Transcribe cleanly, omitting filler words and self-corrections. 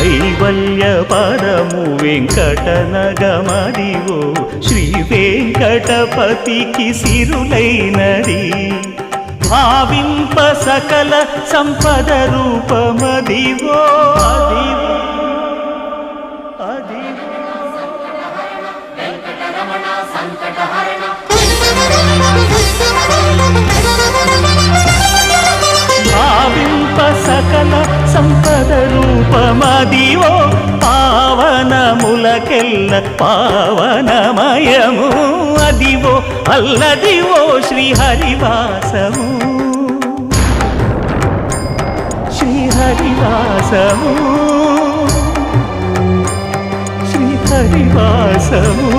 కైవల్య పరము వెంకటనగమదివో శ్రీ వెంకటపతికి సిరులైనది భావింప సకల సంపద రూపమదివో అదివో అదివో భావింప సకల సంపద రూపమదివో పావనములకెల్ల పావనమయము అదివో అల్లదివో శ్రీహరివాసము శ్రీహరివాసము శ్రీహరివాసము